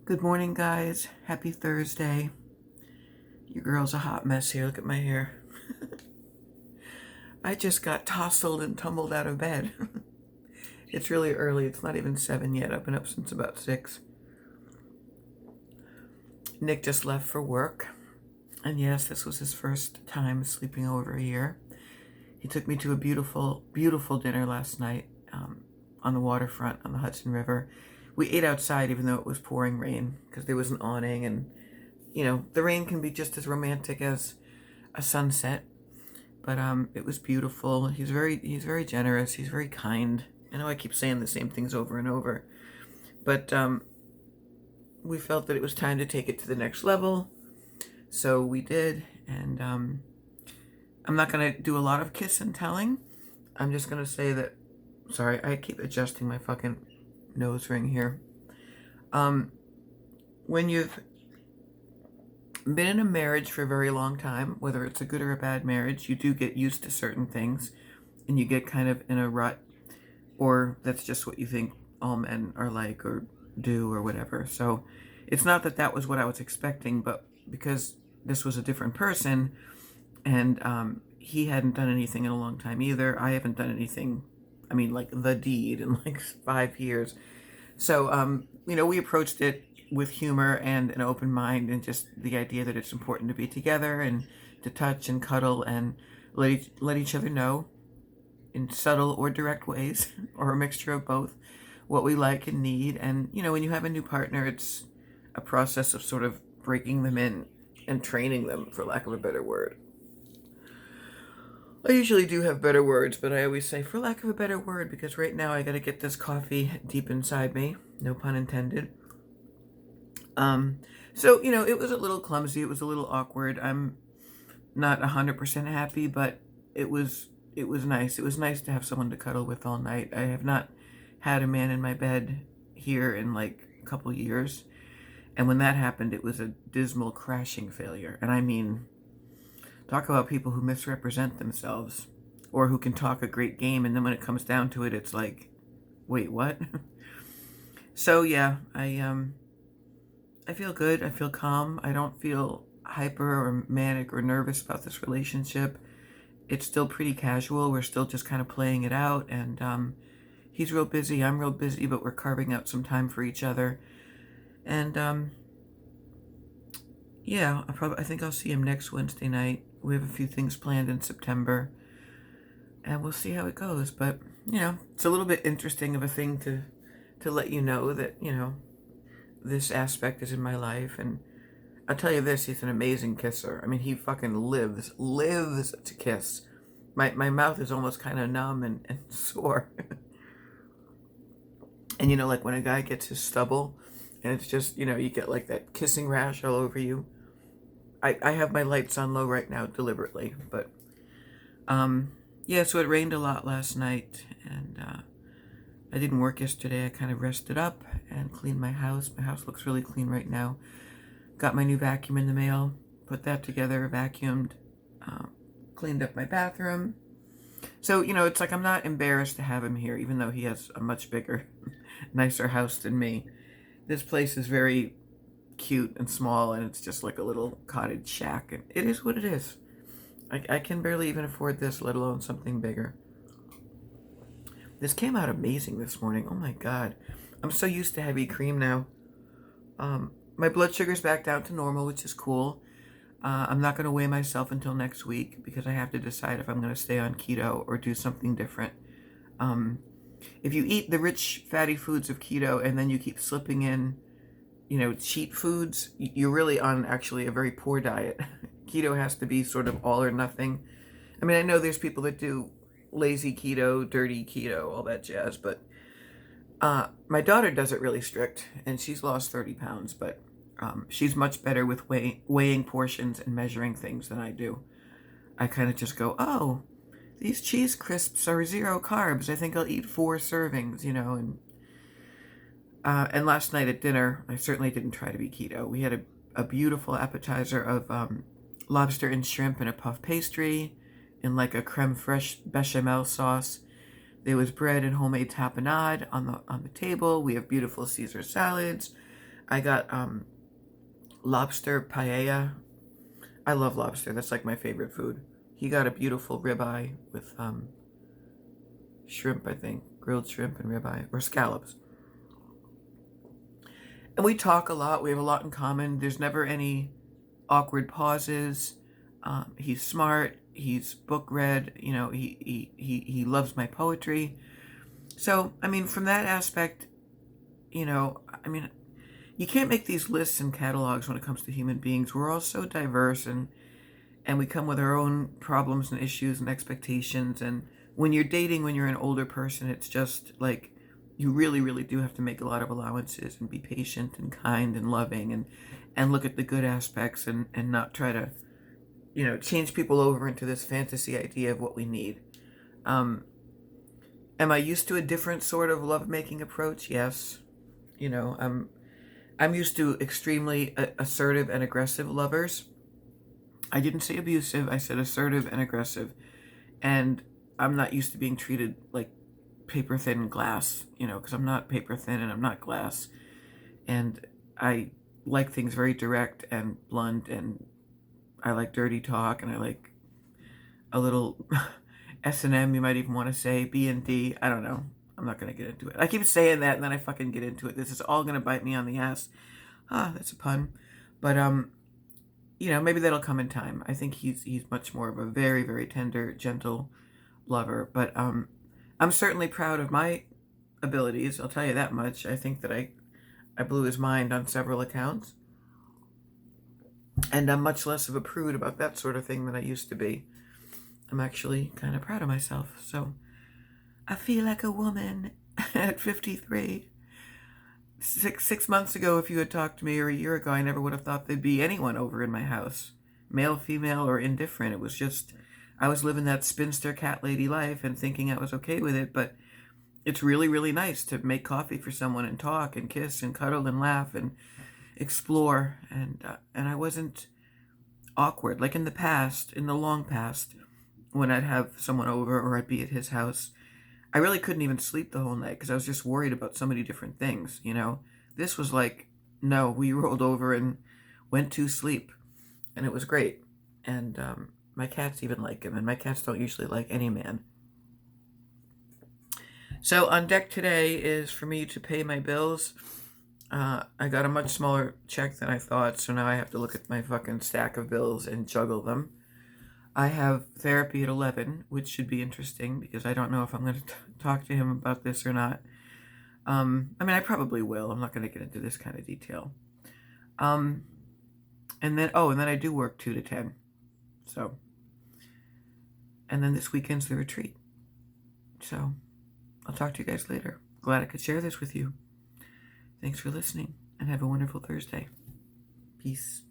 Good morning, guys. Happy Thursday. Your girl's a hot mess here. Look at my hair. I just got tousled and tumbled out of bed. It's really early. It's not even 7 yet. I've been up since about 6. Nick just left for work. And yes, this was his first time sleeping over here. He took me to a beautiful, beautiful dinner last night on the waterfront on the Hudson River. We ate outside even though it was pouring rain because there was an awning, and the rain can be just as romantic as a sunset. But it was beautiful. He's very generous. He's very kind. I know I keep saying the same things over and over, but we felt that it was time to take it to the next level, so we did. And I'm not gonna do a lot of kiss and telling. I'm just gonna say that. Sorry, I keep adjusting my fucking nose ring here. When you've been in a marriage for a very long time, whether it's a good or a bad marriage, you do get used to certain things and you get kind of in a rut, or that's just what you think all men are like or do or whatever. So it's not that that was what I was expecting, but because this was a different person and he hadn't done anything in a long time either. I haven't done anything, I mean, like the deed in like 5 years. So, we approached it with humor and an open mind, and just the idea that it's important to be together and to touch and cuddle and let each other know in subtle or direct ways or a mixture of both what we like and need. And when you have a new partner, it's a process of sort of breaking them in and training them, for lack of a better word. I usually do have better words, but I always say for lack of a better word because right now I gotta get this coffee deep inside me, no pun intended. So, it was a little clumsy. It was a little awkward. I'm not 100% happy, but it was nice. It was nice to have someone to cuddle with all night. I have not had a man in my bed here in like a couple years. And when that happened, it was a dismal crashing failure. And I mean, talk about people who misrepresent themselves or who can talk a great game, and then when it comes down to it, it's like, wait, what? So yeah, I feel good. I feel calm. I don't feel hyper or manic or nervous about this relationship. It's still pretty casual. We're still just kind of playing it out. And he's real busy. I'm real busy, but we're carving out some time for each other. And yeah, I think I'll see him next Wednesday night. We have a few things planned in September, and we'll see how it goes. But it's a little bit interesting of a thing to let you know that this aspect is in my life. And I'll tell you this, he's an amazing kisser. I mean, he fucking lives to kiss. My mouth is almost kind of numb and sore. And like when a guy gets his stubble and it's just, you get like that kissing rash all over you. I have my lights on low right now deliberately, but yeah, so it rained a lot last night, and I didn't work yesterday. I kind of rested up and cleaned my house. My house looks really clean right now. Got my new vacuum in the mail, put that together, vacuumed, cleaned up my bathroom. So, it's like I'm not embarrassed to have him here, even though he has a much bigger, nicer house than me. This place is very cute and small, and it's just like a little cottage shack, and it is what it is. I can barely even afford this, let alone something bigger. This came out amazing this morning. Oh my God. I'm so used to heavy cream now. My blood sugar's back down to normal, which is cool. I'm not going to weigh myself until next week because I have to decide if I'm going to stay on keto or do something different. If you eat the rich, fatty foods of keto and then you keep slipping in, cheat foods, you're really on actually a very poor diet. Keto has to be sort of all or nothing. I mean, I know there's people that do lazy keto, dirty keto, all that jazz, but my daughter does it really strict, and she's lost 30 pounds, but she's much better with weighing portions and measuring things than I do. I kind of just go, oh, these cheese crisps are 0 carbs. I think I'll eat 4 servings, and last night at dinner, I certainly didn't try to be keto. We had a beautiful appetizer of lobster and shrimp and a puff pastry in like a creme fraiche bechamel sauce. There was bread and homemade tapenade on the table. We have beautiful Caesar salads. I got lobster paella. I love lobster. That's like my favorite food. He got a beautiful ribeye with shrimp, I think. Grilled shrimp and ribeye. Or scallops. And we talk a lot. We have a lot in common. There's never any awkward pauses. He's smart. He's book read. You know, he loves my poetry. So, I mean, from that aspect, you know, I mean, you can't make these lists and catalogs when it comes to human beings. We're all so diverse, and we come with our own problems and issues and expectations. And when you're dating, when you're an older person, it's just like you really, really do have to make a lot of allowances and be patient and kind and loving and look at the good aspects and not try to, you know, change people over into this fantasy idea of what we need. Um, am I used to a different sort of lovemaking approach? Yes. You know, I'm used to extremely assertive and aggressive lovers. I didn't say abusive, I said assertive and aggressive. And I'm not used to being treated like paper thin glass, you know, because I'm not paper thin and I'm not glass. And I like things very direct and blunt, and I like dirty talk, and I like a little S&M, you might even want to say, B&D. I don't know. I'm not going to get into it. I keep saying that and then I fucking get into it. This is all going to bite me on the ass. Ah, that's a pun. But you know, maybe that'll come in time. I think he's much more of a very, very tender, gentle lover. But I'm certainly proud of my abilities. I'll tell you that much. I think that I blew his mind on several accounts. And I'm much less of a prude about that sort of thing than I used to be. I'm actually kind of proud of myself. So I feel like a woman at 53. Six months ago, if you had talked to me, or a year ago, I never would have thought there'd be anyone over in my house, male, female, or indifferent. It was just, I was living that spinster cat lady life and thinking I was okay with it. But it's really, really nice to make coffee for someone and talk and kiss and cuddle and laugh and explore. And I wasn't awkward like in the past, in the long past, when I'd have someone over or I'd be at his house. I really couldn't even sleep the whole night because I was just worried about so many different things, you know? This was like, no, we rolled over and went to sleep, and it was great. And my cats even like him, and my cats don't usually like any man. So on deck today is for me to pay my bills. I got a much smaller check than I thought, so now I have to look at my fucking stack of bills and juggle them. I have therapy at 11, which should be interesting because I don't know if I'm going to talk to him about this or not. I mean, I probably will. I'm not going to get into this kind of detail. And then I do work 2 to 10. So, and then this weekend's the retreat. So, I'll talk to you guys later. Glad I could share this with you. Thanks for listening, and have a wonderful Thursday. Peace.